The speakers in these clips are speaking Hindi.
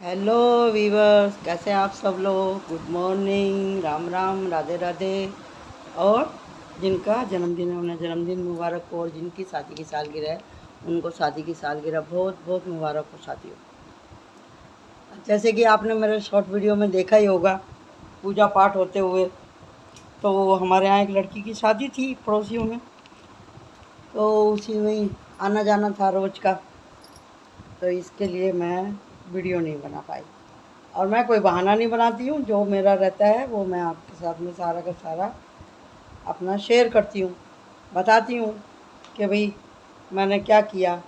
हेलो वीवर्स, कैसे हैं आप सब लोग। Good morning, Ram Ram, Radhe Radhe. और जिनका जन्मदिन है उन्हें जन्मदिन मुबारक हो, और जिनकी शादी की सालगिरह है उनको शादी की सालगिरह बहुत बहुत मुबारक हो साथियों। जैसे कि आपने मेरे शॉर्ट वीडियो में देखा ही होगा, पूजा पाठ होते हुए। तो हमारे यहाँ एक लड़की की शादी थी पड़ोसियों में, तो उसी में ही आना जाना था रोज़ का, तो इसके लिए मैं वीडियो नहीं बना पाई। और मैं कोई बहाना नहीं बनाती हूँ, जो मेरा रहता है वो मैं आपके साथ में सारा का सारा अपना शेयर करती हूँ, बताती हूँ कि भाई मैंने क्या किया।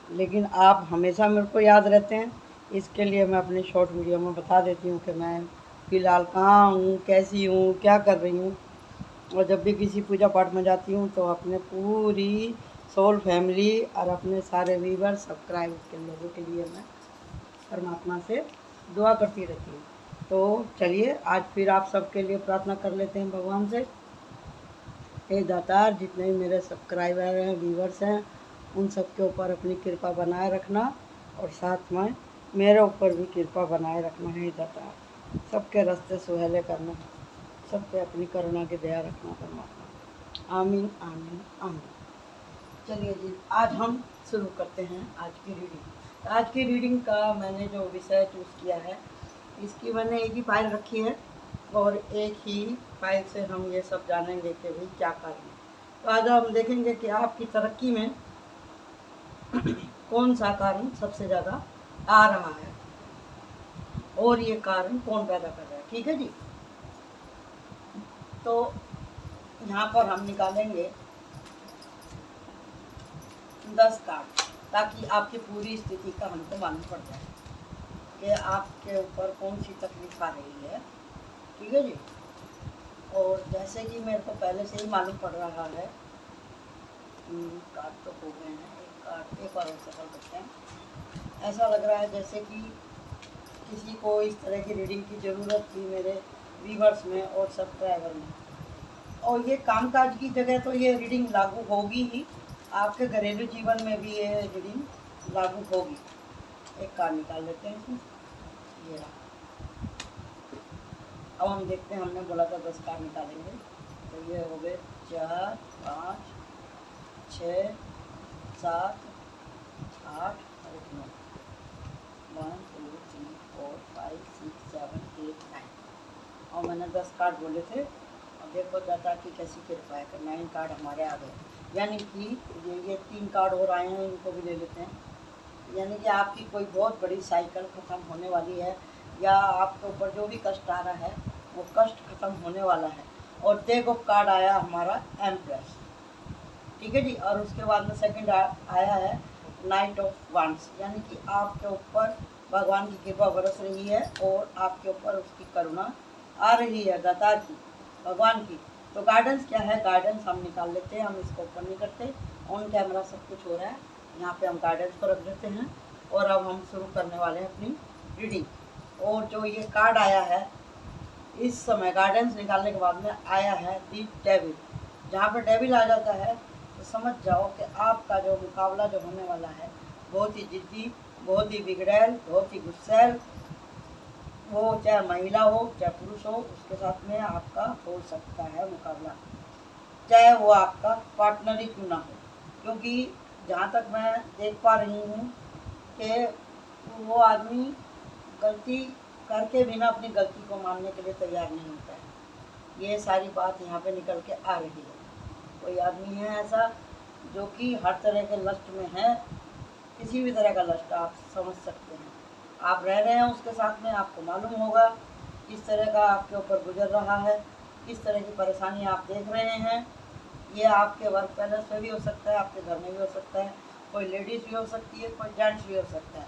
लेकिन आप हमेशा मेरे को याद रहते हैं, इसके लिए मैं अपने शॉर्ट वीडियो में बता देती हूँ कि मैं फ़िलहाल कहाँ हूँ, कैसी हूँ, क्या कर रही हूँ। और जब भी किसी पूजा पाठ में जाती हूँ तो अपने पूरी सोल फैमिली और अपने सारे व्यूवर सब्सक्राइब के लोगों के लिए मैं परमात्मा से दुआ करती रहती हूँ। तो चलिए आज फिर आप सबके लिए प्रार्थना कर लेते हैं भगवान से। हे दातार, जितने भी मेरे सब्सक्राइबर हैं, व्यूवर्स हैं, उन सब के ऊपर अपनी कृपा बनाए रखना, और साथ में मेरे ऊपर भी कृपा बनाए रखना है दातार। सबके रास्ते सुहेले करना, सब पे अपनी करुणा की दया रखना परमात्मा। आमीन आमीन आमीन। चलिए जी, आज हम शुरू करते हैं आज की रीडिंग। आज की रीडिंग का मैंने जो विषय चूज़ किया है, इसकी मैंने एक ही फाइल रखी है, और एक ही फाइल से हम ये सब जानेंगे कि भाई क्या कारण है। तो आज हम देखेंगे कि आपकी तरक्की में कौन सा कारण सबसे ज़्यादा आ रहा है, और ये कारण कौन पैदा कर रहा है। ठीक है जी। तो यहाँ पर हम निकालेंगे 10 कार्ड, ताकि आपकी पूरी स्थिति का हमको मालूम पड़ जाए कि आपके ऊपर कौन सी तकलीफ आ रही है। ठीक है जी। और जैसे कि मेरे को पहले से ही मालूम पड़ रहा है, कार्ड तो हो गए हैं, एक कार्ड एक और सफल करते हैं। ऐसा लग रहा है जैसे कि किसी को इस तरह की रीडिंग की ज़रूरत थी मेरे व्यूवर्स में और सब्सक्राइबर में। और ये कामकाज की जगह तो ये रीडिंग लागू होगी ही, आपके घरेलू जीवन में भी ये रीडिंग लागू होगी। एक कार्ड निकाल लेते हैं इसमें, ये रहा। अब हम देखते हैं, हमने बोला था 10 कार्ड निकालेंगे, तो ये हो गए 4 5 6 7 8 और 9। 1 2 3 4 5 6 7 8 9। और मैंने 10 कार्ड बोले थे। अब देखो दाता की कैसी कृपा है कि 9 कार्ड हमारे आ गए, यानी कि ये 3 कार्ड और आए हैं, इनको भी ले लेते हैं। यानी कि आपकी कोई बहुत बड़ी साइकिल ख़त्म होने वाली है, या आपके ऊपर जो भी कष्ट आ रहा है वो कष्ट ख़त्म होने वाला है। और देखो कार्ड आया हमारा एम्प्रेस। ठीक है जी। और उसके बाद में सेकंड आया है नाइट ऑफ वांड्स, यानी कि आपके ऊपर भगवान की कृपा बरस रही है, और आपके ऊपर उसकी करुणा आ रही है, दातार की, भगवान की। तो गाइडेंस क्या है, गाइडेंस हम निकाल लेते हैं। हम इसको ओपन नहीं करते, ऑन कैमरा सब कुछ हो रहा है। यहाँ पे हम गाइडेंस को रख देते हैं, और अब हम शुरू करने वाले हैं अपनी रीडिंग। और जो ये कार्ड आया है इस समय गाइडेंस निकालने के बाद में आया है दी डेविल। जहाँ पे डेविल आ जाता है तो समझ जाओ कि आपका जो मुकाबला जो होने वाला है बहुत ही जिद्दी, बहुत ही बिगड़ैल, बहुत ही गुस्सैल, वो चाहे महिला हो चाहे पुरुष हो, उसके साथ में आपका हो सकता है मुकाबला, चाहे वो आपका पार्टनर ही क्यों ना हो। क्योंकि जहाँ तक मैं देख पा रही हूँ कि वो आदमी गलती करके भी ना अपनी गलती को मानने के लिए तैयार नहीं होता है। ये सारी बात यहाँ पे निकल के आ रही है। कोई आदमी है ऐसा जो कि हर तरह के लस्ट में है, किसी भी तरह का लस्ट आप समझ सकते हैं। आप रह रहे हैं उसके साथ में, आपको मालूम होगा किस तरह का आपके ऊपर गुजर रहा है, किस तरह की परेशानी आप देख रहे हैं। ये आपके वर्क प्लेस में भी हो सकता है, आपके घर में भी हो सकता है, कोई लेडीज़ भी हो सकती है, कोई जेंट्स भी हो सकता है।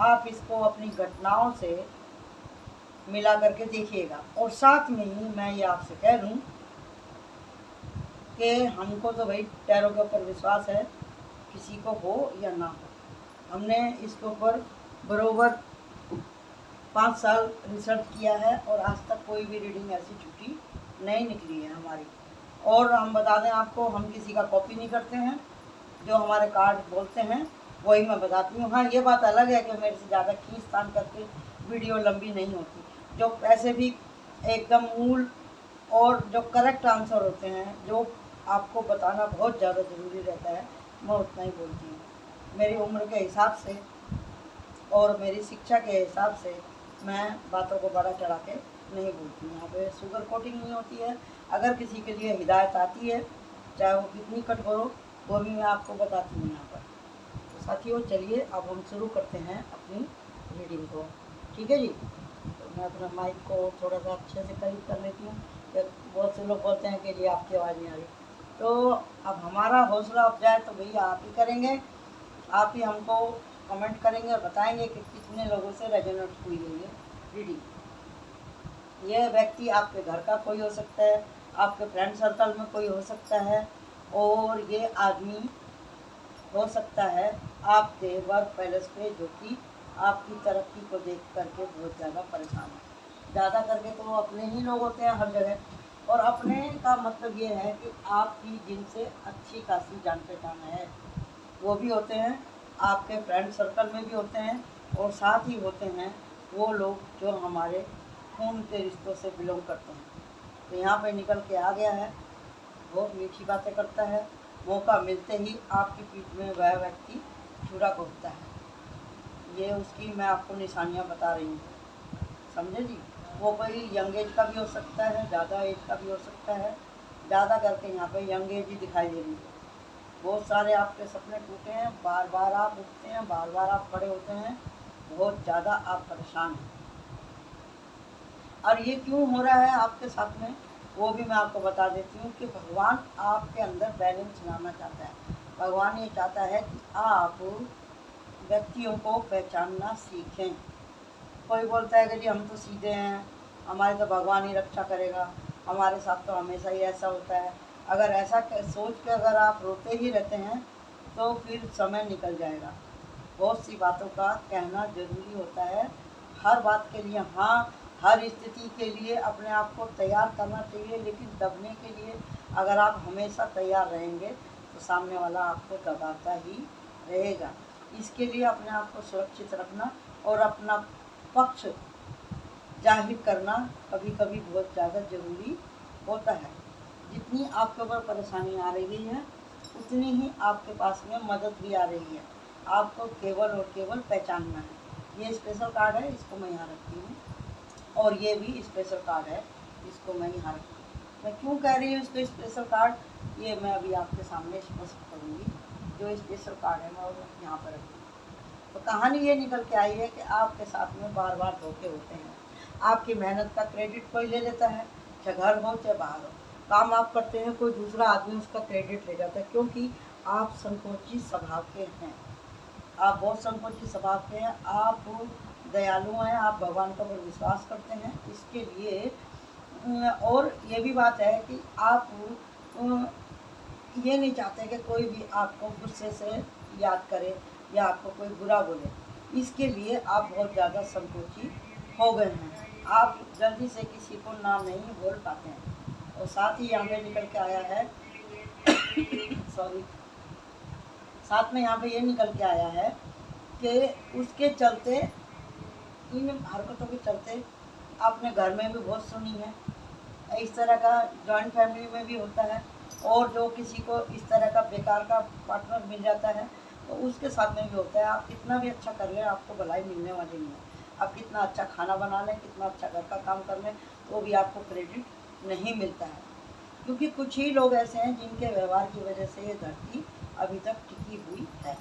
आप इसको अपनी घटनाओं से मिला करके देखिएगा। और साथ में ही मैं ये आपसे कह दूँ कि हमको तो भाई टैरो के ऊपर विश्वास है, किसी को हो या ना हो। हमने इसके ऊपर बरोबर 5 साल रिसर्च किया है, और आज तक कोई भी रीडिंग ऐसी छुट्टी नहीं निकली है हमारी। और हम बता दें आपको, हम किसी का कॉपी नहीं करते हैं। जो हमारे कार्ड बोलते हैं वही मैं बताती हूँ। हाँ, ये बात अलग है कि मेरे से ज़्यादा खींचतान करके वीडियो लंबी नहीं होती। जो ऐसे भी एकदम मूल और जो करेक्ट आंसर होते हैं, जो आपको बताना बहुत ज़्यादा ज़रूरी रहता है, मैं उतना ही बोलती हूँ। मेरी उम्र के हिसाब से और मेरी शिक्षा के हिसाब से मैं बातों को बड़ा चढ़ा के नहीं बोलती हूँ। यहाँ पे शुगर कोटिंग नहीं होती है। अगर किसी के लिए हिदायत आती है, चाहे वो कितनी कठोर हो, वो भी मैं आपको बताती हूँ यहाँ पर। तो साथियों, चलिए अब हम शुरू करते हैं अपनी रीडिंग को। ठीक है जी। तो मैं अपना माइक को थोड़ा सा अच्छे से करीब कर लेती हूँ। बहुत से लोग बोलते हैं कि जी आपकी आवाज़ नहीं आ रही। तो अब हमारा हौसला अफजाई तो भैया आप ही करेंगे। आप ही हमको कमेंट करेंगे और बताएंगे कि कितने लोगों से रेजोनेट हुई है ये रीडिंग। यह व्यक्ति आपके घर का कोई हो सकता है, आपके फ्रेंड सर्कल में कोई हो सकता है, और ये आदमी हो सकता है आपके वर्क पैलेस पे, जो कि आपकी तरक्की को देख करके बहुत ज़्यादा परेशान है। ज़्यादा करके तो वो अपने ही लोग होते हैं हर जगह। और अपने का मतलब ये है कि आपकी जिनसे अच्छी खासी जान पहचान है, वो भी होते हैं, आपके फ्रेंड सर्कल में भी होते हैं, और साथ ही होते हैं वो लोग जो हमारे खून के रिश्तों से बिलोंग करते हैं। तो यहाँ पे निकल के आ गया है, बहुत मीठी बातें करता है, मौका मिलते ही आपकी पीठ में वह व्यक्ति छुरा घोंपता है। ये उसकी मैं आपको निशानियाँ बता रही हूँ, समझे जी। वो कोई यंग एज का भी हो सकता है, ज़्यादा एज का भी हो सकता है। ज़्यादा करके यहाँ पे यंग एज ही दिखाई दे रही है। बहुत सारे आपके सपने टूटे हैं, बार बार आप उठते हैं, बार बार आप खड़े होते हैं, बहुत ज़्यादा आप परेशान हैं। और ये क्यों हो रहा है आपके साथ में, वो भी मैं आपको बता देती हूँ कि भगवान आपके अंदर बैलेंस लाना चाहता है। भगवान ये चाहता है कि आप व्यक्तियों को पहचानना सीखें। कोई बोलता है कि जी हम तो सीधे हैं, हमारी तो भगवान ही रक्षा करेगा, हमारे साथ तो हमेशा ही ऐसा होता है। अगर ऐसा सोच के अगर आप रोते ही रहते हैं तो फिर समय निकल जाएगा। बहुत सी बातों का कहना ज़रूरी होता है। हर बात के लिए हाँ, हर स्थिति के लिए अपने आप को तैयार करना चाहिए, लेकिन दबने के लिए अगर आप हमेशा तैयार रहेंगे तो सामने वाला आपको दबाता ही रहेगा। इसके लिए अपने आप को सुरक्षित रखना और अपना पक्ष जाहिर करना कभी कभी बहुत ज़्यादा ज़रूरी होता है। जितनी आपके ऊपर परेशानी आ रही है, उतनी ही आपके पास में मदद भी आ रही है। आपको केवल और केवल पहचानना है। ये स्पेशल कार्ड है, इसको मैं यहाँ रखती हूँ, और ये भी स्पेशल कार्ड है, इसको मैं यहाँ रखती हूँ। मैं क्यों कह रही हूँ इसको स्पेशल कार्ड, ये मैं अभी आपके सामने स्पष्ट करूँगी। जो स्पेशल कार्ड है मैं यहाँ पर रखती हूँ। तो कहानी ये निकल के आई है कि आपके साथ में बार बार धोखे होते हैं। आपकी मेहनत का क्रेडिट कोई ले लेता है, चाहे घर हो चाहे बाहर हो। काम आप करते हैं, कोई दूसरा आदमी उसका क्रेडिट ले जाता है, क्योंकि आप संकोची स्वभाव के हैं। आप बहुत संकोची स्वभाव के हैं, आप दयालु हैं, आप भगवान का पर विश्वास करते हैं। इसके लिए और ये भी बात है कि आप ये नहीं चाहते कि कोई भी आपको गुस्से से याद करे या आपको कोई बुरा बोले। इसके लिए आप बहुत ज़्यादा संकोची हो गए हैं। आप जल्दी से किसी को नाम नहीं बोल पाते हैं। और साथ ही यहाँ पे निकल के आया है सॉरी, साथ में यहाँ पे ये निकल के आया है कि उसके चलते, इन हरकतों के चलते आपने घर में भी बहुत सुनी है। इस तरह का जॉइंट फैमिली में भी होता है, और जो किसी को इस तरह का बेकार का पार्टनर मिल जाता है तो उसके साथ में भी होता है। आप कितना भी अच्छा कर लें, आपको भलाई मिलने वाली नहीं है। आप कितना अच्छा खाना बना लें, कितना अच्छा घर का काम कर लें, तो भी आपको क्रेडिट नहीं मिलता है। क्योंकि कुछ ही लोग ऐसे हैं जिनके व्यवहार की वजह से ये धरती अभी तक टिकी हुई है।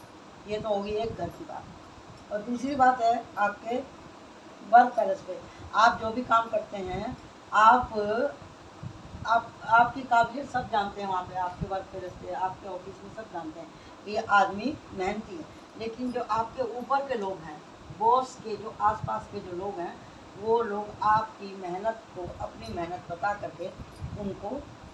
ये तो होगी एक घर की बात। और दूसरी बात है आपके वर्क पैलेस पे, आप जो भी काम करते हैं, आपकी काबिलियत सब जानते हैं। वहाँ पे आपके वर्क प्लेस पे, आपके ऑफिस में सब जानते हैं कि ये आदमी मेहनती है। लेकिन जो आपके ऊपर के लोग हैं, बॉस के जो आसपास के जो लोग हैं, वो लोग आपकी मेहनत को, अपनी मेहनत बता करके उनको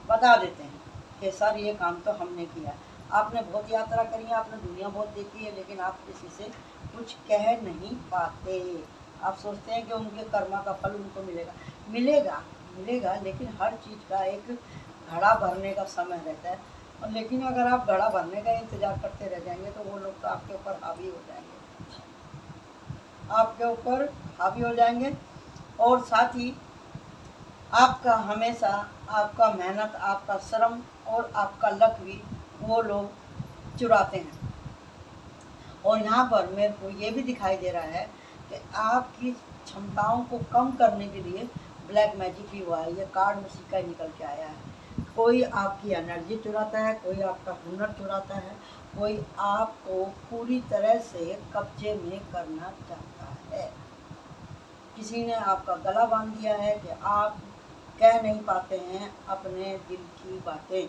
बता देते हैं कि सर ये काम तो हमने किया। आपने बहुत यात्रा करी है, आपने दुनिया बहुत देखी है, लेकिन आप किसी से कुछ कह नहीं पाते। आप सोचते हैं कि उनके कर्मा का फल उनको मिलेगा। मिलेगा, लेकिन हर चीज़ का एक घड़ा भरने का समय रहता है। लेकिन अगर आप घड़ा भरने का इंतज़ार करते रह जाएंगे तो वो लोग तो आपके ऊपर हावी हो जाएंगे, आपके ऊपर हावी हो जाएंगे। और साथ ही आपका हमेशा, आपका मेहनत, आपका श्रम और आपका लक भी वो लोग चुराते हैं। और यहाँ पर मेरे को ये भी दिखाई दे रहा है कि आपकी क्षमताओं को कम करने के लिए ब्लैक मैजिक भी हुआ है। ये कार्ड उसी का निकल के आया है। कोई आपकी एनर्जी चुराता है, कोई आपका हुनर चुराता है, कोई आपको पूरी तरह से कब्जे में करना चाहता है। किसी ने आपका गला बांध दिया है कि आप कह नहीं पाते हैं अपने दिल की बातें,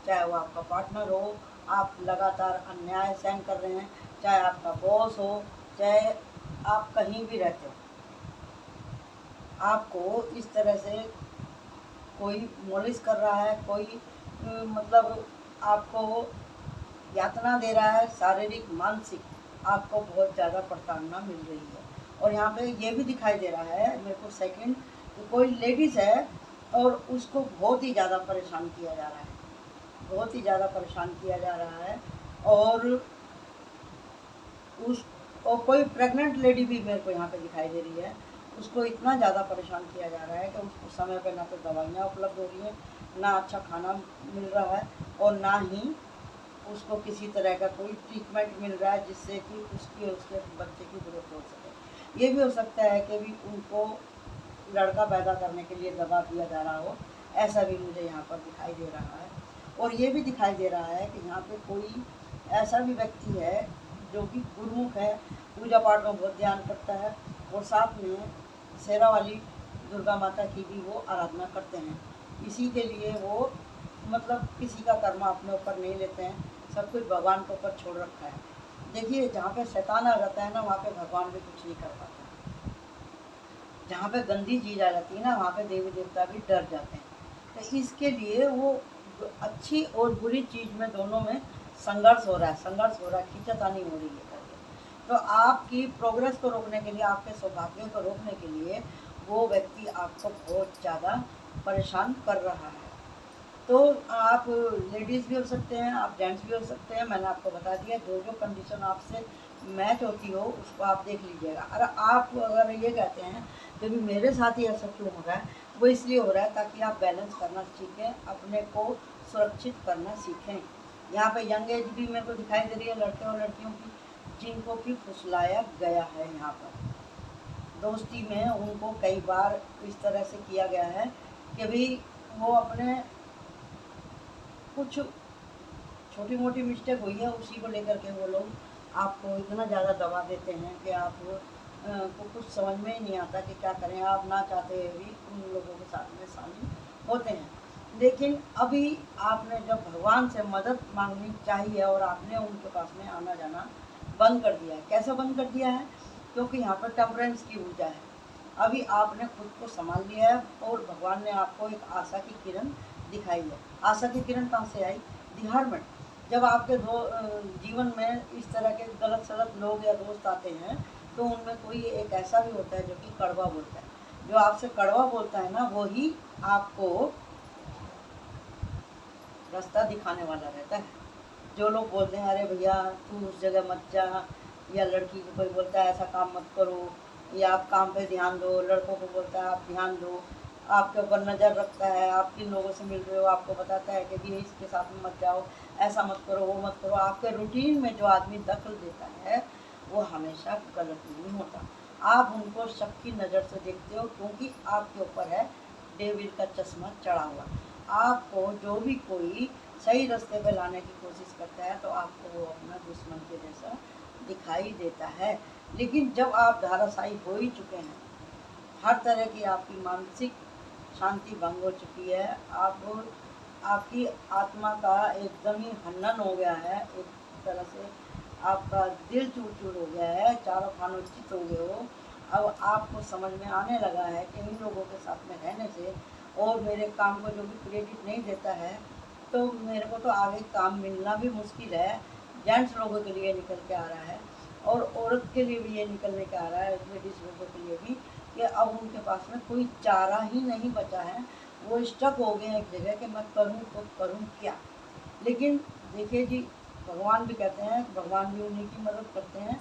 चाहे वो आपका पार्टनर हो, आप लगातार अन्याय सहन कर रहे हैं, चाहे आपका बॉस हो, चाहे आप कहीं भी रहते हो, आपको इस तरह से कोई मोलिस कर रहा है, कोई मतलब आपको यातना दे रहा है, शारीरिक मानसिक आपको बहुत ज़्यादा प्रताड़ना मिल रही है। और यहाँ पे ये भी दिखाई दे रहा है मेरे को सेकंड, कोई लेडीज़ है और उसको बहुत ही ज़्यादा परेशान किया जा रहा है, बहुत ही ज़्यादा परेशान किया जा रहा है। और कोई प्रेग्नेंट लेडी भी मेरे को यहाँ पे दिखाई दे रही है, उसको इतना ज़्यादा परेशान किया जा रहा है कि उसको समय पर ना तो दवाइयाँ उपलब्ध हो रही हैं, ना अच्छा खाना मिल रहा है, और ना ही उसको किसी तरह का कोई ट्रीटमेंट मिल रहा है जिससे कि उसकी और उसके बच्चे की ग्रोथ हो सके। ये भी हो सकता है कि भी उनको लड़का पैदा करने के लिए दवा दिया जा रहा हो, ऐसा भी मुझे यहाँ पर दिखाई दे रहा है। और ये भी दिखाई दे रहा है कि यहाँ पे कोई ऐसा भी व्यक्ति है जो कि गुरुमुख है, पूजा पाठ में बहुत ध्यान करता है, और साथ में शेरा वाली दुर्गा माता की भी वो आराधना करते हैं। इसी के लिए वो मतलब किसी का कर्म अपने ऊपर नहीं लेते हैं, सब कुछ भगवान के ऊपर छोड़ रखा है। देखिए, जहाँ पे शैतान आ जाता है ना, वहाँ पे भगवान भी कुछ नहीं कर पाता। जहाँ पे गंदी चीज़ आ जाती है ना, वहाँ पे देवी देवता भी डर जाते हैं। तो इसके लिए वो अच्छी और बुरी चीज़ में दोनों में संघर्ष हो रहा है, खींचातानी हो रही है करके। तो आपकी प्रोग्रेस को रोकने के लिए, आपके सौभाग्य को रोकने के लिए वो व्यक्ति आपको बहुत ज़्यादा परेशान कर रहा है। तो आप लेडीज़ भी हो सकते हैं, आप जेंट्स भी हो सकते हैं। मैंने आपको बता दिया, जो जो कंडीशन आपसे मैच होती हो उसको आप देख लीजिएगा। अगर ये कहते हैं कि भी मेरे साथ ही ऐसा क्यों हो रहा है, वो इसलिए हो रहा है ताकि आप बैलेंस करना सीखें, अपने को सुरक्षित करना सीखें। यहाँ पे यंग एज भी मेरे को दिखाई दे रही है, लड़के और लड़कियों की जिनको कि फुसलाया गया है। यहाँ पर दोस्ती में उनको कई बार इस तरह से किया गया है कि भी वो अपने कुछ छोटी मोटी मिस्टेक हुई है, उसी को लेकर के वो लोग आपको इतना ज़्यादा दबा देते हैं कि आप को कुछ समझ में ही नहीं आता कि क्या करें। आप ना चाहते हुए भी उन लोगों के साथ में शामिल होते हैं। लेकिन अभी आपने जब भगवान से मदद मांगनी चाहिए और आपने उनके पास में आना जाना बंद कर दिया है। कैसे बंद कर दिया है? क्योंकि यहाँ पर टेम्परेंस की ऊर्जा है। अभी आपने खुद को संभाल लिया है और भगवान ने आपको एक आशा की किरण दिखाई है। आशा की किरण कहाँ से आई? दिहाड़। जब आपके जीवन में इस तरह के गलत सलत लोग या दोस्त आते हैं तो उनमें कोई एक ऐसा भी होता है जो कि कड़वा बोलता है। जो आपसे कड़वा बोलता है ना, वो ही आपको रास्ता दिखाने वाला रहता है। जो लोग बोलते हैं अरे भैया तू उस जगह मत जा, या लड़की को कोई बोलता है ऐसा काम मत करो, या आप काम पे ध्यान दो, लड़कों को बोलता है आप ध्यान दो, आपके ऊपर नज़र रखता है, आप किन लोगों से मिल रहे हो आपको बताता है कि भी इसके साथ में मत जाओ, ऐसा मत करो, वो मत करो। आपके रूटीन में जो आदमी दखल देता है वो हमेशा गलत नहीं होता। आप उनको शक की नज़र से देखते हो क्योंकि आपके ऊपर है डेविल का चश्मा चढ़ा हुआ। आपको जो भी कोई सही रास्ते पे लाने की कोशिश करता है तो आपको वो अपना दुश्मन के जैसा दिखाई देता है। लेकिन जब आप धाराशायी हो ही चुके हैं, हर तरह की आपकी मानसिक शांति भंग हो चुकी है, आपकी आत्मा का एकदम ही हनन हो गया है, एक तरह से आपका दिल चूर चूर हो गया है, चारों खानों चित हो गए हो। अब आपको समझ में आने लगा है कि इन लोगों के साथ में रहने से और मेरे काम को जो भी क्रेडिट नहीं देता है तो मेरे को तो आगे काम मिलना भी मुश्किल है। जेंट्स लोगों के लिए निकल के आ रहा है और औरत के लिए भी ये निकलने के आ रहा है, लेडीज़ लोगों के लिए भी, कि अब उनके पास में कोई चारा ही नहीं बचा है। वो स्टक हो गए एक जगह कि मैं करूँ तो करूँ क्या। लेकिन देखिए जी, भगवान भी कहते हैं कि भगवान भी उन्हीं की मदद करते हैं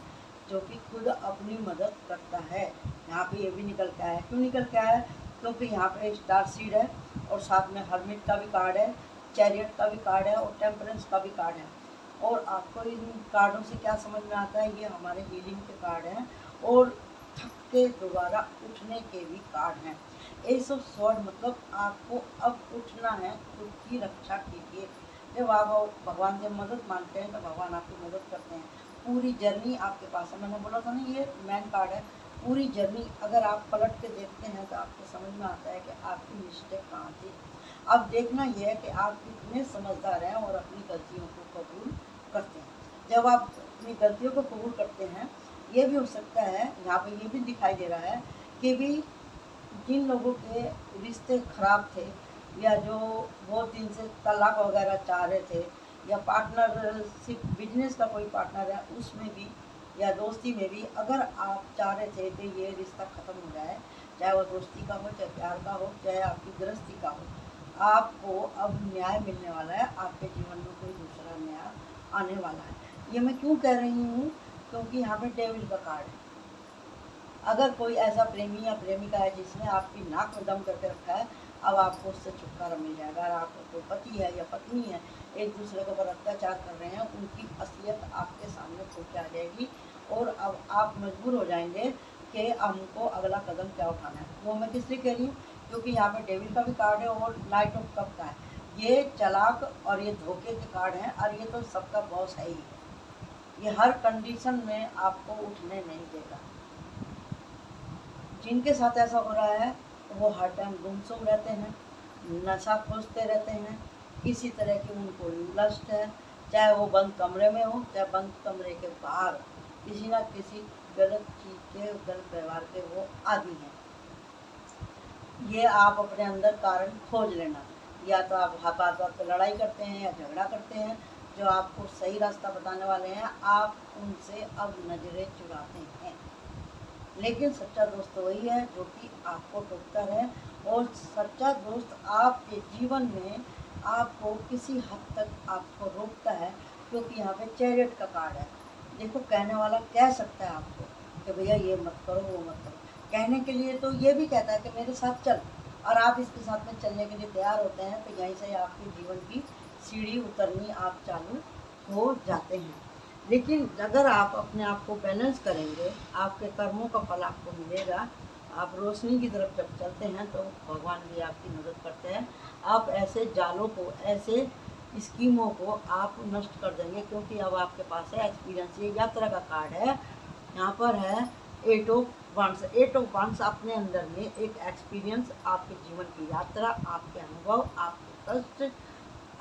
जो कि खुद अपनी मदद करता है। यहाँ पे ये भी निकल के आया है। क्यों निकल के आया है? क्योंकि यहाँ पे स्टार सीड है और साथ में हर्मिट का भी कार्ड है, चैरियट का भी कार्ड है और टेम्परेंस का भी कार्ड है। और आपको इन कार्डों से क्या समझ में आता है? ये हमारे हीलिंग के कार्ड हैं और थक के दोबारा उठने के भी कार्ड हैं। एस ऑफ स्वॉर्ड मतलब आपको अब उठना है, खुद की रक्षा कीजिए। जब आप भगवान से मदद मांगते हैं तो भगवान आपकी मदद करते हैं। पूरी जर्नी आपके पास है। मैंने बोला था ना, ये मैन कार्ड है। पूरी जर्नी अगर आप पलट के देखते हैं तो आपको समझ में आता है कि आपकी मिस्टेक कहाँ थी। अब देखना यह है कि आप कितने समझदार हैं और अपनी गलतियों को कबूल करते हैं। जब आप अपनी गलतियों को कबूल करते हैं, ये भी हो सकता है, यहाँ पे ये भी दिखाई दे रहा है कि भी जिन लोगों के रिश्ते खराब थे या जो बहुत दिन से तलाक वगैरह चाह रहे थे या पार्टनरशिप बिजनेस का कोई पार्टनर है उसमें भी या दोस्ती में भी अगर आप चाह रहे थे कि ये रिश्ता ख़त्म हो जाए, चाहे वो दोस्ती का हो, चाहे प्यार का हो, चाहे आपकी गृहस्थी का हो, आपको अब न्याय मिलने वाला है। आपके जीवन में कोई दूसरा न्याय आने वाला है। ये मैं क्यों कह रही हूँ? क्योंकि यहाँ पे डेविल का कार्ड है। अगर कोई ऐसा प्रेमी या प्रेमिका है जिसने आपकी नाक में दम करके रखा है, अब आपको उससे छुटकारा मिल जाएगा। अगर आपको कोई पति है या पत्नी है, एक दूसरे के ऊपर अत्याचार कर रहे हैं, उनकी असलियत आपके सामने खुल के आ जाएगी और अब आप मजबूर हो जाएंगे कि हमको अगला कदम क्या उठाना है। वो मैं किस लिए कह रही हूँ? क्योंकि यहाँ पे डेविल का भी कार्ड है और नाइट ऑफ कप का है। ये चालाक और ये धोखे के कार्ड हैं और ये तो सबका बॉस है ही। ये हर कंडीशन में आपको उठने नहीं देगा। जिनके साथ ऐसा हो रहा है वो हर टाइम गुमसुम रहते हैं, नशा खोजते रहते हैं, किसी तरह की उनको लस्ट है, चाहे वो बंद कमरे में हो चाहे बंद कमरे के बाहर, किसी ना किसी गलत चीज़ के, गलत व्यवहार के वो आदी हैं। ये आप अपने अंदर कारण खोज लेना। या तो आप बात बात पर लड़ाई करते हैं या झगड़ा करते हैं, जो आपको सही रास्ता बताने वाले हैं आप उनसे अब नज़रें चुराते हैं। लेकिन सच्चा दोस्त तो वही है जो कि आपको टोकता है और सच्चा दोस्त आपके जीवन में आपको किसी हद तक आपको रोकता है। क्योंकि यहाँ पे चैरियट का कार्ड है। देखो, कहने वाला कह सकता है आपको कि भैया ये मत करो, वो मत करो। कहने के लिए तो ये भी कहता है कि मेरे साथ चल, और आप इसके साथ में चलने के लिए तैयार होते हैं तो यहीं से आपके जीवन की सीढ़ी उतरनी आप चालू हो जाते हैं। लेकिन अगर आप अपने आप को बैलेंस करेंगे, आपके कर्मों का फल आपको मिलेगा। आप रोशनी की तरफ जब चलते हैं तो भगवान भी आपकी मदद करते हैं। आप ऐसे जालों को, ऐसे स्कीमों को आप नष्ट कर देंगे। क्योंकि अब आपके पास है एक्सपीरियंस। ये यात्रा का कार्ड है। यहाँ पर है at of once. At of once अपने अंदर में एक एक्सपीरियंस, आपके जीवन की यात्रा, आपके अनुभव, आपके कष्ट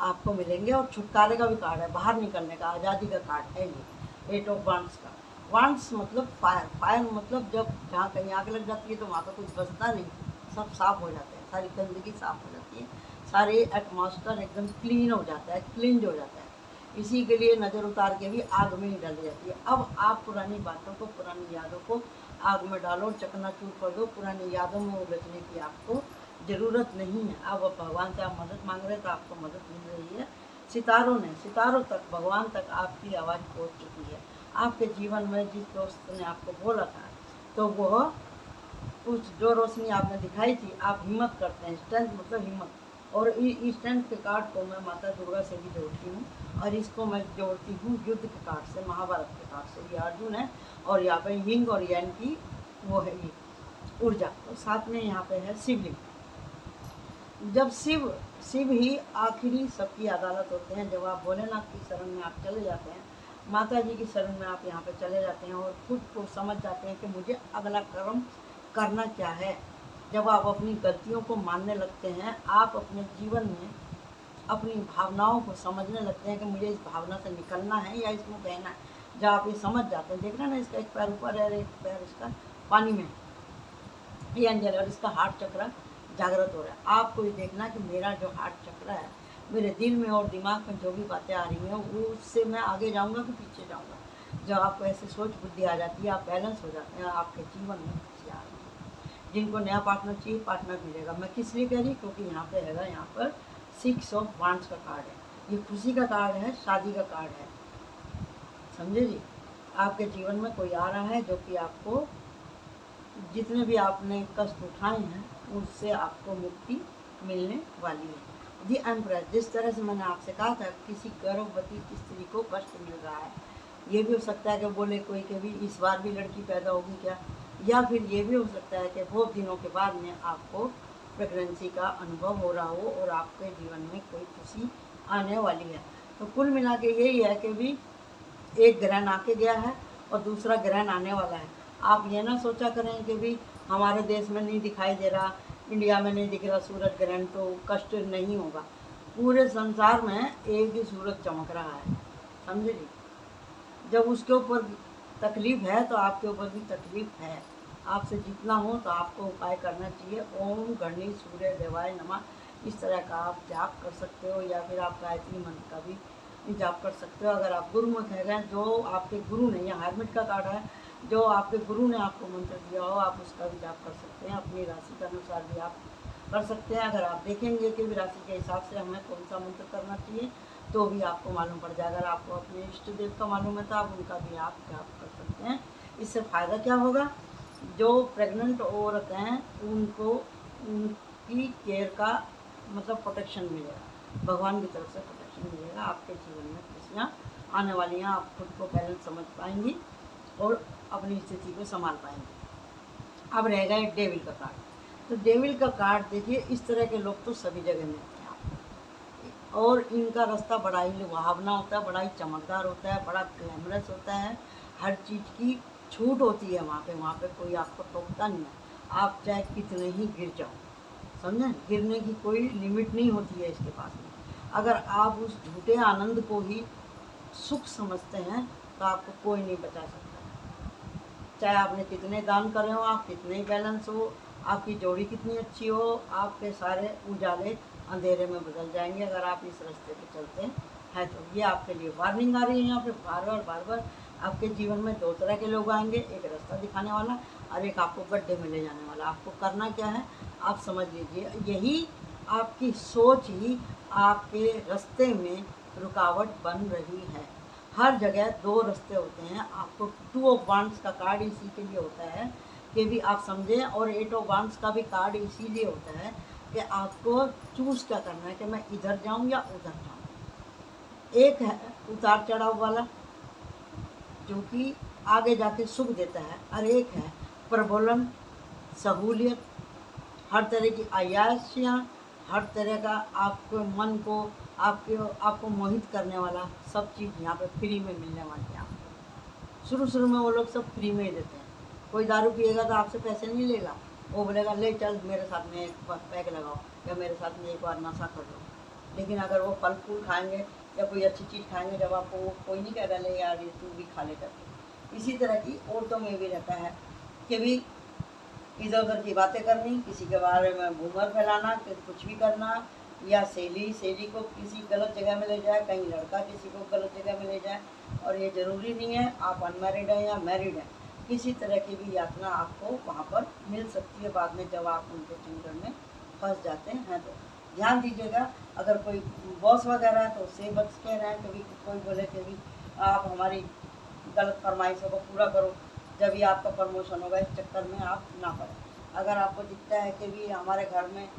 आपको मिलेंगे। और छुटकारे का भी कार्ड है, बाहर निकलने का, आज़ादी का कार्ड है ये एट ऑफ वंस का। वंस मतलब फायर। फायर मतलब जब जहाँ कहीं आग लग जाती है तो वहाँ पर कुछ बचता नहीं, सब साफ हो जाते हैं, सारी गंदगी साफ हो जाती है, सारे एटमॉस्फेयर एकदम क्लीन हो जाता है, क्लिंज हो जाता है। इसी के लिए नज़र उतार के भी आग में ही डाली जाती है। अब आप पुरानी बातों को, पुरानी यादों को आग में डालो, चकनाचूर कर दो। पुरानी यादों में उलझने की आपको ज़रूरत नहीं है। अब भगवान से आप मदद मांग रहे हैं तो आपको मदद मिल रही है। सितारों तक, भगवान तक आपकी आवाज़ पहुंच चुकी है। आपके जीवन में जिस दोस्त ने आपको बोला था तो वह उस जो रोशनी आपने दिखाई थी, आप हिम्मत करते हैं। स्ट्रेंथ मतलब हिम्मत। और इस स्ट्रेंथ के कार्ड को मैं माता दुर्गा से भी जोड़ती हूँ और इसको मैं जोड़ती हूँ युद्ध के कार्ड से, महाभारत के कार्ड से। ये अर्जुन है और यहाँ पे यिंग और यांग की वो है ये ऊर्जा। और साथ में यहाँ पे है शिवलिंग। जब शिव ही आखिरी सबकी अदालत होते हैं। जब आप भोलेनाथ की शरण में आप चले जाते हैं, माता जी की शरण में आप यहाँ पे चले जाते हैं और खुद को समझ जाते हैं कि मुझे अगला कर्म करना क्या है। जब आप अपनी गलतियों को मानने लगते हैं, आप अपने जीवन में अपनी भावनाओं को समझने लगते हैं कि मुझे इस भावना से निकलना है या इसमें बहना है। जब आप ये समझ जाते हैं, देख रहे हैं ना, इसका एक पैर ऊपर है, एक पैर इसका पानी में, ये अंजल, और इसका हार्ट चक्र जागृत हो रहा है। आपको ये देखना कि मेरा जो हार्ट चक्र है, मेरे दिल में और दिमाग में जो भी बातें आ रही हैं वो उससे मैं आगे जाऊंगा कि पीछे जाऊंगा। जब आपको ऐसे सोच बुद्धि आ जाती है, आप बैलेंस हो जाते हैं, आपके जीवन में खुशी आ रही है। जिनको नया पार्टनर चाहिए, पार्टनर मिलेगा। मैं किस लिए कह रही? क्योंकि यहाँ पे हैगा, यहाँ पर 6 ऑफ वांड्स का कार्ड है। ये खुशी का कार्ड है, शादी का कार्ड है, समझे जी। आपके जीवन में कोई आ रहा है जो कि आपको जितने भी आपने कष्ट उठाए हैं उससे आपको मुक्ति मिलने वाली है। दी एम्प्रेस, जिस तरह से मैंने आपसे कहा था किसी गर्भवती स्त्री को कष्ट मिल रहा है, ये भी हो सकता है कि बोले कोई कि भी इस बार भी लड़की पैदा होगी क्या, या फिर ये भी हो सकता है कि बहुत दिनों के बाद में आपको प्रेगनेंसी का अनुभव हो रहा हो और आपके जीवन में कोई खुशी आने वाली है। तो कुल मिला के यही है कि भी एक ग्रहण आके गया है और दूसरा ग्रहण आने वाला है। आप ये ना सोचा करें कि भी हमारे देश में नहीं दिखाई दे रहा, इंडिया में नहीं दिख रहा सूरज ग्रहण तो कष्ट नहीं होगा। पूरे संसार में एक ही सूरज चमक रहा है, समझे जी। जब उसके ऊपर तकलीफ है तो आपके ऊपर भी तकलीफ है। आपसे जितना हो तो आपको उपाय करना चाहिए। ओम गणेश सूर्य देवाय नमः, इस तरह का आप जाप कर सकते हो, या फिर आप गायत्री मंत्र का भी जाप कर सकते हो। अगर आप गुरुमुख हैं, जो आपके गुरु ने, या हरमिट का कार्ड है, जो आपके गुरु ने आपको मंत्र दिया हो, आप उसका भी जाप कर सकते हैं। अपनी राशि के अनुसार भी आप कर सकते हैं। अगर आप देखेंगे कि राशि के हिसाब से हमें कौन सा मंत्र करना चाहिए तो भी आपको मालूम पड़ जाएगा। अगर आपको अपने इष्ट देव का मालूम है तो आप उनका भी आप जाप कर सकते हैं। इससे फ़ायदा क्या होगा, जो प्रेग्नेंट औरत हैं उनको उनकी केयर का मतलब प्रोटेक्शन मिलेगा, भगवान की तरफ से प्रोटेक्शन मिलेगा। आपके जीवन में खुशियाँ आने वाली हैं, आप खुद को बैलेंस समझ पाएंगी और अपनी स्थिति को संभाल पाएंगे। अब रहेगा एक डेविल का कार्ड। तो डेविल का कार्ड देखिए, इस तरह के लोग तो सभी जगह मिलते हैं आपको, और इनका रास्ता बड़ा ही लुभावना होता है, बड़ा ही चमकदार होता है, बड़ा ग्लैमरस होता है। हर चीज़ की छूट होती है वहाँ पे कोई आपको टोकता नहीं है। आप चाहे कितने ही गिर जाओ, समझें, गिरने की कोई लिमिट नहीं होती है इसके पास में। अगर आप उस झूठे आनंद को ही सुख समझते हैं तो आपको कोई नहीं बचा सकता। चाहे आपने कितने दान करे हो, आप कितने ही बैलेंस हो, आपकी जोड़ी कितनी अच्छी हो, आपके सारे उजाले अंधेरे में बदल जाएंगे अगर आप इस रास्ते पे चलते हैं। तो ये आपके लिए वार्निंग आ रही है यहाँ पे बार बार आपके जीवन में दो तरह के लोग आएंगे, एक रास्ता दिखाने वाला और एक आपको गड्ढे में ले जाने वाला। आपको करना क्या है आप समझ लीजिए, यही आपकी सोच ही आपके रास्ते में रुकावट बन रही है। हर जगह दो रास्ते होते हैं। आपको 2 ऑफ वांड्स का कार्ड इसी के लिए होता है कि भी आप समझें, और 8 ऑफ वांड्स का भी कार्ड इसीलिए होता है कि आपको चूज़ क्या करना है कि मैं इधर जाऊं या उधर जाऊं। एक है उतार चढ़ाव वाला जो कि आगे जाके सुख देता है, और एक है प्रबोलन, सहूलियत, हर तरह की अय्याशियाँ, हर तरह का आपके मन को आपको मोहित करने वाला सब चीज़ यहाँ पे फ्री में मिलने वाली है आपको। शुरू में वो लोग सब फ्री में ही देते हैं। कोई दारू पिएगा तो आपसे पैसे नहीं लेगा, वो बोलेगा ले चल मेरे साथ में एक पैक लगाओ या मेरे साथ में एक बार नशा कर लो। लेकिन अगर वो फल फूल खाएंगे या कोई अच्छी चीज़ खाएंगे, जब आपको वो कोई नहीं कह रहा ले यार ये तू भी खा ले करके। इसी तरह की औरतों में भी रहता है कि भी इधर उधर की बातें करनी, किसी के बारे में घूमर फैलाना, कुछ भी करना, या सहेली को किसी गलत जगह में ले जाए, कहीं लड़का किसी को गलत जगह में ले जाए। और ये ज़रूरी नहीं है आप अनमैरिड हैं या मैरिड हैं, किसी तरह की भी यातना आपको वहाँ पर मिल सकती है बाद में जब आप उनके चंगुल में फंस जाते हैं। तो ध्यान दीजिएगा, अगर कोई बॉस वगैरह है तो उससे बच के रहें। कभी कोई बोले कि भी आप हमारी गलत फरमाइशों को पूरा करो, जब भी आपका प्रमोशन होगा, इस चक्कर में आप ना पड़ें। अगर आपको दिखता है कि भी हमारे घर में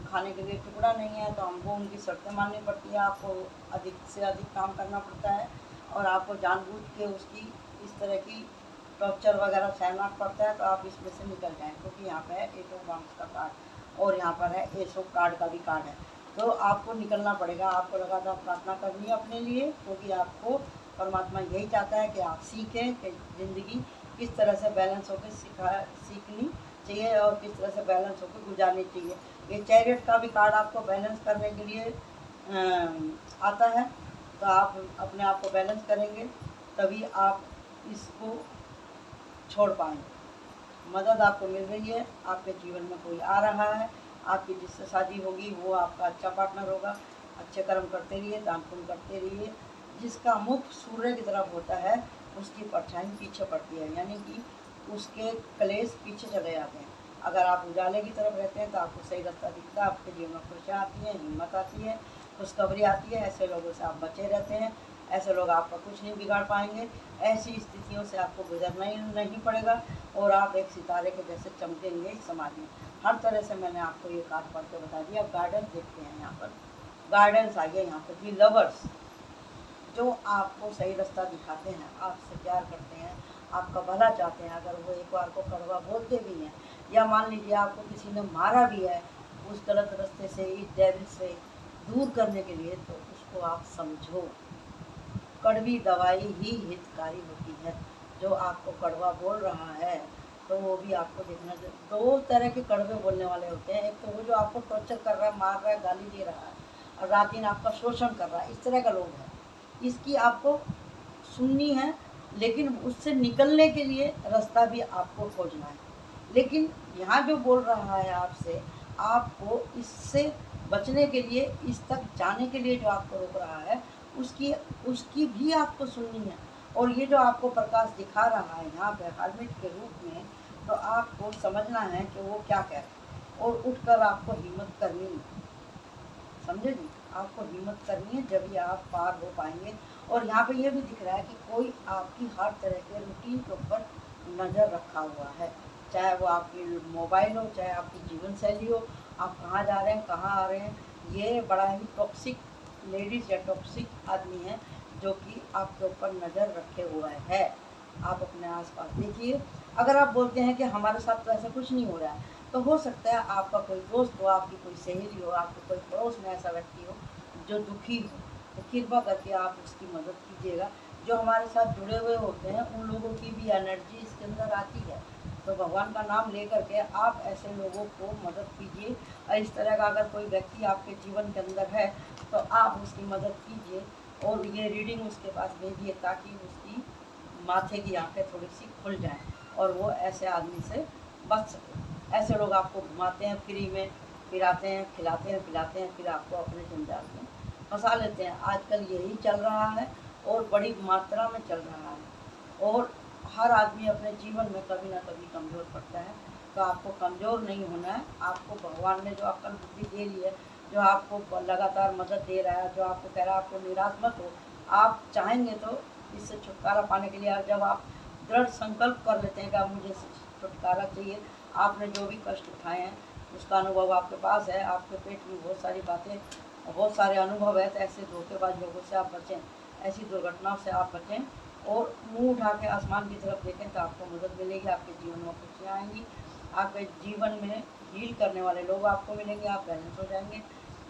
खाने के लिए टुकड़ा नहीं है तो हमको उनकी शर्तें माननी पड़ती है, आपको अधिक से अधिक काम करना पड़ता है और आपको जानबूझ के उसकी इस तरह की टॉर्चर वगैरह सहना पड़ता है। तो आप इसमें से निकल जाएँ, क्योंकि यहाँ पे है 8 ऑफ वांड्स का कार्ड और यहाँ पर है एस ऑफ कार्ड का भी कार्ड है। तो आपको निकलना पड़ेगा, आपको लगातार प्रार्थना करनी है अपने लिए, क्योंकि आपको परमात्मा यही चाहता है कि आप सीखें कि ज़िंदगी किस तरह से बैलेंस होकर सीखनी चाहिए और किस तरह से बैलेंस होकर गुजारनी चाहिए। ये चैरियट का भी कार्ड आपको बैलेंस करने के लिए आता है। तो आप अपने आप को बैलेंस करेंगे तभी आप इसको छोड़ पाएंगे। मदद आपको मिल रही है, आपके जीवन में कोई आ रहा है, आपकी जिससे शादी होगी वो आपका अच्छा पार्टनर होगा। अच्छे कर्म करते रहिए, दान पुण्य करते रहिए। जिसका मुख सूर्य की तरफ होता है उसकी परछाई पीछे पड़ती है, यानी कि उसके कलेश पीछे चले जाते हैं। अगर आप उजाले की तरफ रहते हैं तो आपको सही रास्ता दिखता है, आपके जीवन में खुशियाँ आती हैं, हिम्मत आती है। खुशखबरी आती है, ऐसे लोगों से आप बचे रहते हैं। ऐसे लोग आपका कुछ नहीं बिगाड़ पाएंगे। ऐसी स्थितियों से आपको गुजरना ही नहीं पड़ेगा और आप एक सितारे के जैसे चमकेंगे इस समाज में। हर तरह से मैंने आपको ये कार्ड पढ़ के बता दिया। गार्डन देखते हैं यहाँ पर, गार्डन्स आइए यहाँ पर भी। लवर्स जो आपको सही रास्ता दिखाते हैं, आपसे प्यार करते हैं, आपका भला चाहते हैं, अगर वो एक बार को कड़वा बोलते भी हैं या मान लीजिए आपको किसी ने मारा भी है उस गलत रास्ते से, इस डेविल से दूर करने के लिए, तो उसको आप समझो। कड़वी दवाई ही हितकारी होती है। जो आपको कड़वा बोल रहा है तो वो भी आपको देखना चाहिए। दो तरह के कड़वे बोलने वाले होते हैं, एक तो वो जो आपको टॉर्चर कर रहा है, मार रहा है, गाली दे रहा है और रात दिन आपका शोषण कर रहा है, इस तरह का लोग है। इसकी आपको सुननी है, लेकिन उससे निकलने के लिए रास्ता भी आपको खोजना है। लेकिन यहाँ जो बोल रहा है आपसे, आपको इससे बचने के लिए, इस तक जाने के लिए जो आपको रोक रहा है, उसकी भी आपको सुननी है। और ये जो आपको प्रकाश दिखा रहा है यहाँ पे हर्मिट के रूप में, तो आपको समझना है कि वो क्या कह रहा है और उठकर आपको हिम्मत करनी है। समझे जी? आपको हिम्मत करनी है, जब भी आप पार हो पाएंगे। और यहाँ पे ये भी दिख रहा है कि कोई आपकी हर तरह के रूटीन के ऊपर नज़र रखा हुआ है, चाहे वो आपकी मोबाइल हो, चाहे आपकी जीवन शैली हो, आप कहाँ जा रहे हैं, कहाँ आ रहे हैं। ये बड़ा ही टॉक्सिक लेडीज़ या टॉक्सिक आदमी है जो कि आपके ऊपर नज़र रखे हुआ है। आप अपने आसपास देखिए। अगर आप बोलते हैं कि हमारे साथ तो ऐसा कुछ नहीं हो रहा है, तो हो सकता है आपका कोई दोस्त हो, आपकी कोई सहेली हो, आपके कोई पड़ोस में ऐसा व्यक्ति हो जो दुखी हो, तो कृपा करके आप उसकी मदद कीजिएगा। जो हमारे साथ जुड़े हुए होते हैं उन लोगों की भी एनर्जी इसके अंदर आती है, तो भगवान का नाम लेकर के आप ऐसे लोगों को मदद कीजिए। और इस तरह का अगर कोई व्यक्ति आपके जीवन के अंदर है तो आप उसकी मदद कीजिए और ये रीडिंग उसके पास भेजिए, ताकि उसकी माथे की आंखें थोड़ी सी खुल जाएं और वो ऐसे आदमी से बच सके। ऐसे लोग आपको घुमाते हैं फ्री में, फिराते हैं, खिलाते हैं, पिलाते हैं, फिर आपको अपने जंजाल में फंसा लेते हैं। आजकल यही चल रहा है और बड़ी मात्रा में चल रहा है। और हर आदमी अपने जीवन में कभी ना कभी कमज़ोर पड़ता है, तो आपको कमज़ोर नहीं होना है। आपको भगवान ने जो अक्ल बुद्धि दे ली है, जो आपको लगातार मदद दे रहा है, जो आपको कह रहा है आपको निराश मत हो, आप चाहेंगे तो इससे छुटकारा पाने के लिए, जब आप दृढ़ संकल्प कर लेते हैं कि आप मुझे छुटकारा चाहिए, आपने जो भी कष्ट उठाए हैं उसका अनुभव आपके पास है, आपके पेट में बहुत सारी बातें, बहुत सारे अनुभव है, तो ऐसे धोखेबाज लोगों से आप बचें, ऐसी दुर्घटनाओं से आप बचें और मुंह उठा के आसमान की तरफ देखें तो आपको मदद मिलेगी, आपके जीवन में खुशियाँ आएंगी, आपके जीवन में हील करने वाले लोग आपको मिलेंगे, आप बैलेंस हो जाएंगे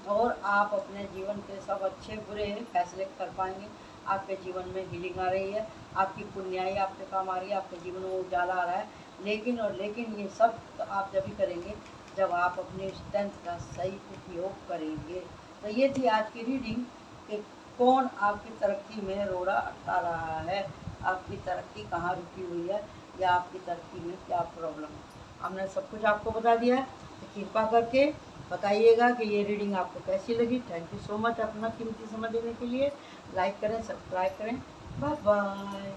और आप अपने जीवन के सब अच्छे बुरे फैसले कर पाएंगे। आपके जीवन में हीलिंग आ रही है, आपकी पुण्याई आपके काम आ रही है, आपके जीवन में उजाला आ रहा है। लेकिन ये सब तो आप जब भी करेंगे जब आप अपनी स्ट्रेंथ का सही उपयोग करेंगे। तो ये थी आज की रीडिंग कि कौन आपकी तरक्की में रोड़ा अटका रहा है, आपकी तरक्की कहाँ रुकी हुई है या आपकी तरक्की में क्या प्रॉब्लम है। हमने सब कुछ आपको बता दिया है, तो कृपा करके बताइएगा कि ये रीडिंग आपको कैसी लगी। थैंक यू सो मच अपना कीमती समय देने के लिए। लाइक करें, सब्सक्राइब करें। Bye bye.